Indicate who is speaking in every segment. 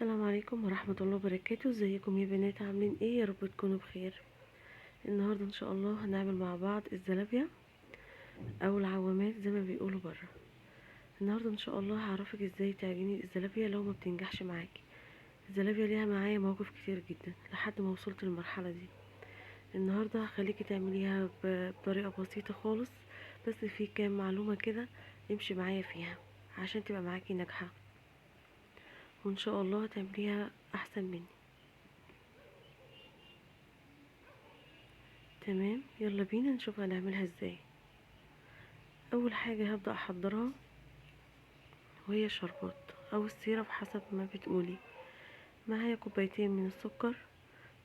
Speaker 1: السلام عليكم ورحمة الله وبركاته. ازيكم يا بنات؟ عاملين ايه؟ يا رب تكونوا بخير. النهاردة ان شاء الله هنعمل مع بعض الزلابية او العوامات زي ما بيقولوا بره. النهاردة ان شاء الله هعرفك ازاي تعجني الزلابية لو ما بتنجحش معاكي. الزلابية ليها معايا مواقف كتير جدا لحد ما وصلت للمرحلة دي. النهاردة هخليكي تعمليها بطريقة بسيطة خالص، بس في كام معلومة كده امشي معايا فيها عشان تبقى معاكي ناجحة، وان شاء الله تعمليها احسن مني. تمام، يلا بينا نشوف هنعملها ازاي. اول حاجة هبدأ احضرها وهي الشربات او السيرب حسب ما بتقولي. معايا كوبايتين من السكر،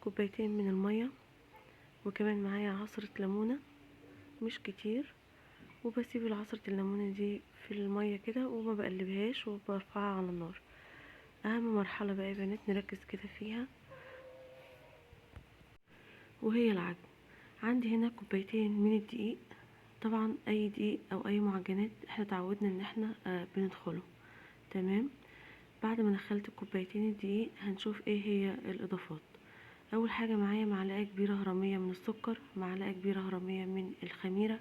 Speaker 1: كوبايتين من المية، وكمان معايا عصرة ليمونة مش كتير، وبسيب عصرة الليمونة دي في المية كده وما بقلبهاش وبرفعها على النار. اهم مرحلة بقى يا بنات نركز كده فيها وهي العجن. عندي هنا كوبايتين من الدقيق، طبعا اي دقيق او اي معجنات احنا تعودنا ان احنا بندخله. تمام. بعد ما دخلت كوبايتين الدقيق هنشوف ايه هي الاضافات. اول حاجه معايا معلقه كبيره هرميه من السكر، معلقه كبيره هرميه من الخميره،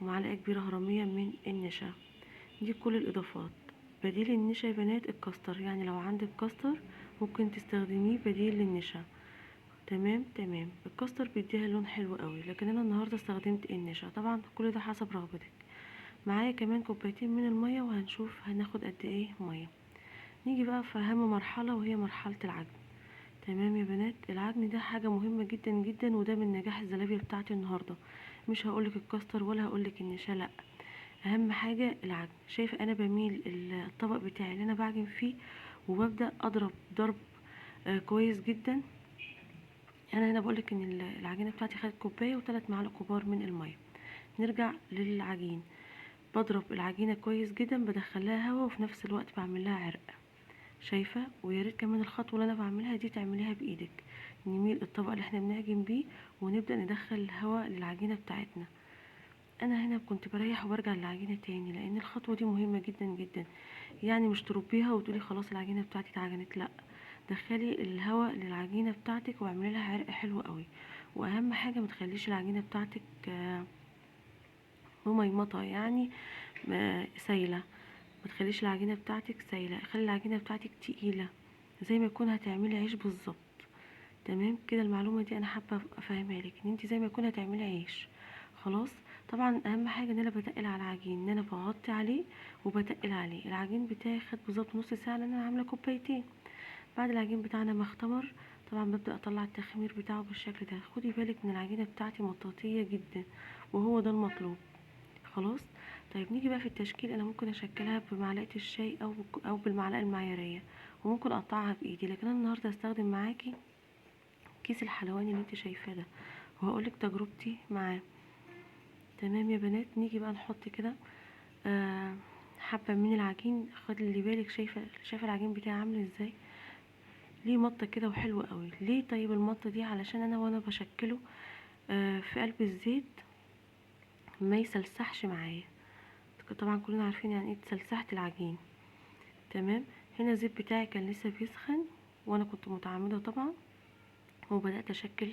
Speaker 1: ومعلقه كبيره هرميه من النشا. دي كل الاضافات. بديل النشا يا بنات الكاستر، يعني لو عندك كاستر ممكن تستخدميه بديل للنشا. تمام. الكاستر بيديها لون حلو قوي، لكن انا النهارده استخدمت النشا. طبعا كل ده حسب رغبتك. معايا كمان كوبايتين من الميه، وهنشوف هناخد قد ايه ميه. نيجي بقى في اهم مرحله وهي مرحله العجن. تمام يا بنات، العجن ده حاجه مهمه جدا جدا، وده من نجاح الزلابيه بتاعتي النهارده. مش هقولك الكاستر ولا هقولك النشا، لا، اهم حاجه العجن. شايفه انا بميل الطبق بتاعي اللي انا بعجن فيه وببدا اضرب ضرب كويس جدا. انا هنا بقولك ان العجينه بتاعتي خدت كوبايه وثلاث معالق كبار من الميه. نرجع للعجين. بضرب العجينه كويس جدا، بدخلها هوا وفي نفس الوقت بعمل لها عرق. شايفه؟ ويا ريت كمان الخطوه اللي انا بعملها دي تعمليها بايدك. نميل الطبق اللي احنا بنعجن بيه ونبدا ندخل الهواء للعجينه بتاعتنا. انا هنا كنت بريح وبرجع للعجينه تاني، لان الخطوه دي مهمه جدا جدا. يعني مش تربيها وتقولي خلاص العجينه بتاعتي اتعجنت، لا، دخلي الهواء للعجينه بتاعتك واعملي لها عرق حلو قوي. واهم حاجه ما تخليش العجينه بتاعتك مميمطه، يعني سايله. ما تخليش العجينه بتاعتك سايله، خلي العجينه بتاعتك تقيله زي ما يكون هتعملي عيش بالظبط. تمام كده. المعلومه دي انا حابه افهمها لك، ان انت زي ما يكون هتعملي عيش. خلاص. طبعا اهم حاجه ان انا بتقل على العجين، ان انا بغطي عليه وبتقل عليه. العجين بتاعي خد بالظبط نص ساعه لان انا عامله كوبايتين. بعد العجين بتاعنا ما اختمر طبعا ببدا اطلع التخمير بتاعه بالشكل ده. خدي بالك ان العجينه بتاعتي مطاطيه جدا وهو ده المطلوب. خلاص. طيب نيجي بقى في التشكيل. انا ممكن اشكلها بمعلقه الشاي او بالمعلقه المعياريه، وممكن اقطعها بايدي، لكن انا النهارده هستخدم معاكي كيس الحلواني اللي انت شايفاه ده، وهقولك تجربتي معاه. تمام يا بنات. نيجي بقى نحط كده حبه من العجين. خدي بالك، شايفه العجين بتاعي عامل ازاي؟ ليه مطه كده وحلو قوي. ليه؟ طيب المطه دي علشان انا وانا بشكله في قلب الزيت ما يسلسحش معايا. طبعا كلنا عارفين يعني ايه تسلسحة العجين. تمام. هنا الزيت بتاعي كان لسه بيسخن وانا كنت متعمده طبعا، وبدات اشكل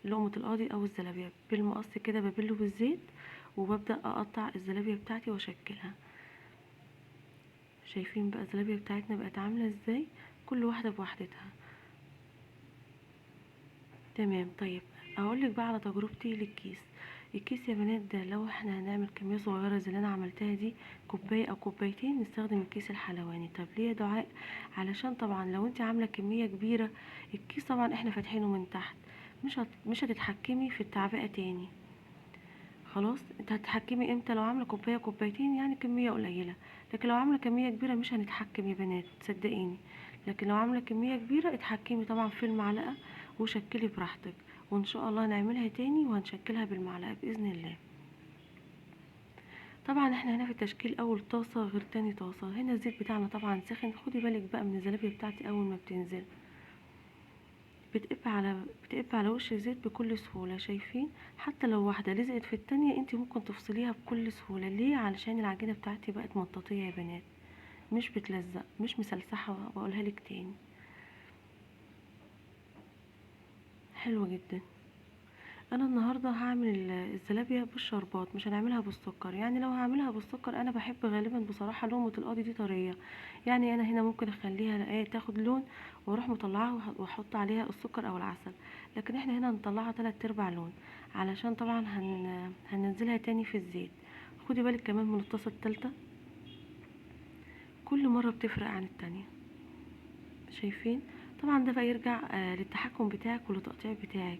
Speaker 1: لقمه القاضي او الزلابيه بالمقص كده، ببله بالزيت وببدا اقطع الزلابيه بتاعتي واشكلها. شايفين بقى الزلابيه بتاعتنا بقت عامله ازاي؟ كل واحده بوحدتها. تمام. طيب اقولك بقى على تجربتي للكيس. الكيس يا بنات ده لو احنا هنعمل كميه صغيره زي اللي انا عملتها دي، كوبايه او كوبايتين، نستخدم الكيس الحلواني. طب ليه يا دعاء؟ علشان طبعا لو انت عامله كميه كبيره، الكيس طبعا احنا فاتحينه من تحت، مش هتتحكمي في التعبئه تاني. خلاص. انت هتتحكمي امتى؟ لو عامله كوبايه كوبايتين يعني كميه قليله. لكن لو عامله كميه كبيره مش هنتحكم يا بنات، صدقيني. لكن لو عامله كميه كبيره اتحكمي طبعا في المعلقه وشكلي براحتك. وان شاء الله هنعملها تاني وهنشكلها بالمعلقه باذن الله. طبعا احنا هنا في التشكيل اول طاسه غير تاني طاسه. هنا الزيت بتاعنا طبعا سخن. خدي بالك بقى من الزلابيه بتاعتي اول ما بتنزل بتقب على وش الزيت بكل سهولة. شايفين؟ حتى لو واحدة لزقت في التانية انت ممكن تفصليها بكل سهولة. ليه؟ علشان العجينة بتاعتي بقت مطاطية يا بنات. مش بتلزق، مش مسلسحة، بقولها لك تاني. حلو جدا. انا النهارده هعمل الزلابيه بالشربات، مش هنعملها بالسكر. يعني لو هعملها بالسكر انا بحب غالبا بصراحه لون القاضي دي طريه. يعني انا هنا ممكن اخليها ايه تاخد لون، واروح مطلعاها واحط عليها السكر او العسل. لكن احنا هنا هنطلعها 3/4 لون، علشان طبعا هننزلها تاني في الزيت. خدي بالك كمان من الطاسه التالتة، كل مره بتفرق عن التانية. شايفين؟ طبعا ده بقى يرجع للتحكم بتاعك وللتقطيع بتاعك.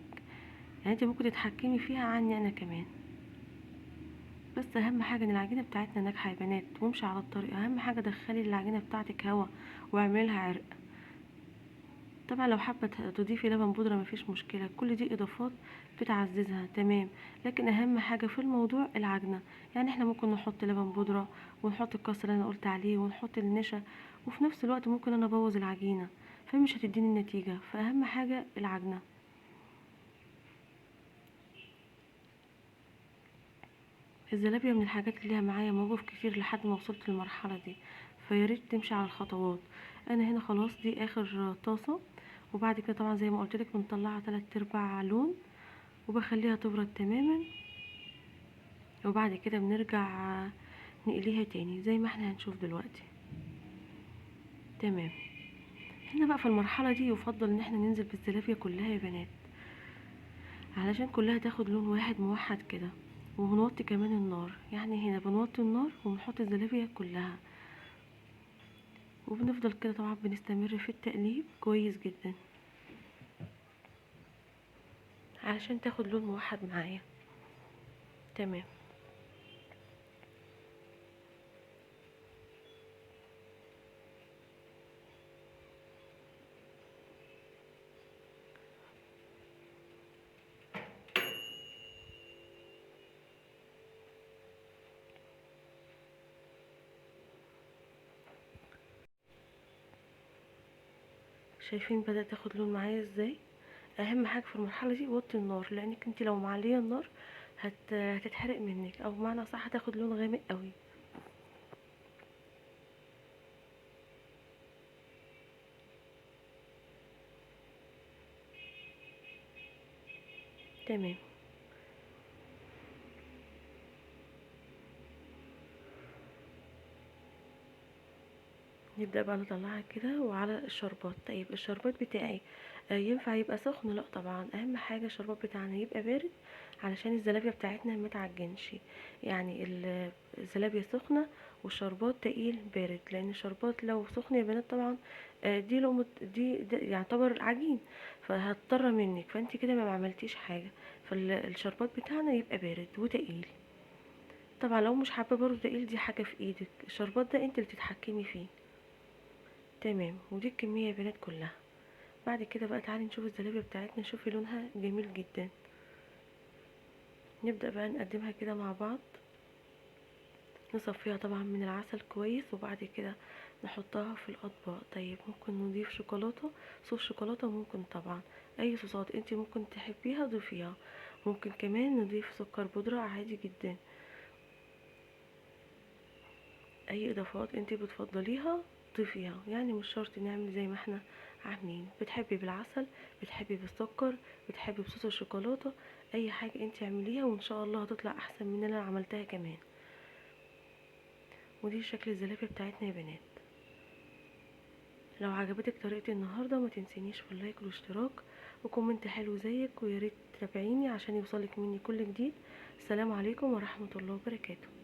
Speaker 1: يعني انت ممكن تتحكمي فيها عني انا كمان. بس اهم حاجه ان العجينه بتاعتنا ناجحه يا بنات، وامشي على الطريق. اهم حاجه دخلي العجينه بتاعتك هوا، واعملي لها عرق. طبعا لو حابه تضيفي لبن بودره مفيش مشكله، كل دي اضافات بتعززها تمام. لكن اهم حاجه في الموضوع العجنه. يعني احنا ممكن نحط لبن بودره، ونحط الكسر اللي انا قلت عليه، ونحط النشا، وفي نفس الوقت ممكن انا ابوظ العجينه، فمش هتديني النتيجه. فاهم حاجه العجنه. الزلابية من الحاجات اللي ليها معايا مواقف كتير لحد ما وصلت للمرحلة دي، فياريت تمشي على الخطوات. انا هنا خلاص دي اخر طاسة، وبعد كده طبعا زي ما قلتلك بنطلعها 3/4 لون، وبخليها تبرد تماما، وبعد كده بنرجع نقليها تاني زي ما احنا هنشوف دلوقتي. تمام. هنا بقى في المرحلة دي يفضل ان احنا ننزل بالزلابية كلها يا بنات، علشان كلها تاخد لون واحد موحد كده. وهنوطي كمان النار، يعني هنا بنوطي النار وبنحط الزلابية كلها، وبنفضل كده طبعا بنستمر في التقليب كويس جدا علشان تاخد لون موحد معايا. تمام. شايفين بدأت تاخد لون معايا ازاي؟ اهم حاجة في المرحلة دي وطي النار، لانك انت لو معلية النار هتتحرق منك، او بمعنى صح هتاخد لون غامق قوي. تمام. نبدأ بقى نطلعها كده وعلى الشربات. طيب الشربات بتاعي ينفع يبقى سخن؟ لا طبعا، اهم حاجة الشربات بتاعنا يبقى بارد، علشان الزلابية بتاعتنا ما تعجنش. يعني الزلابية سخنة والشربات تقيل بارد، لان الشربات لو سخن يا بنات طبعا دي لقمة، دي ده يعتبر عجين، فهتضطر منك، فانت كده ما عملتيش حاجة. فالشربات بتاعنا يبقى بارد وتقيل. طبعا لو مش حابة برضه تقيل، دي حاجة في ايدك، الشربات ده انت اللي تتحكمي فيه. تمام. ودي الكمية يا بنات كلها. بعد كده بقى تعالي نشوف الزلابية بتاعتنا. شوفي لونها جميل جدا. نبدأ بقى نقدمها كده مع بعض، نصفيها طبعا من العسل كويس، وبعد كده نحطها في الأطباق. طيب ممكن نضيف شوكولاتة، صوص شوكولاتة ممكن طبعا، أي صوصات انتي ممكن تحبيها ضيفيها. ممكن كمان نضيف سكر بودرة عادي جدا. أي إضافات انتي بتفضليها ضيفيها، يعني مش شرط نعمل زي ما احنا عاملين. بتحبي بالعسل، بتحبي بالسكر، بتحبي بصوص الشوكولاتة، اي حاجة انتي اعمليها وان شاء الله هتطلع احسن من اللي انا عملتها كمان. ودي شكل الزلابية بتاعتنا يا بنات. لو عجبتك طريقتي النهاردة ما تنسينيش في اللايك والاشتراك وكومنت حلو زيك، وياريت تتابعيني عشان يوصلك مني كل جديد. السلام عليكم ورحمة الله وبركاته.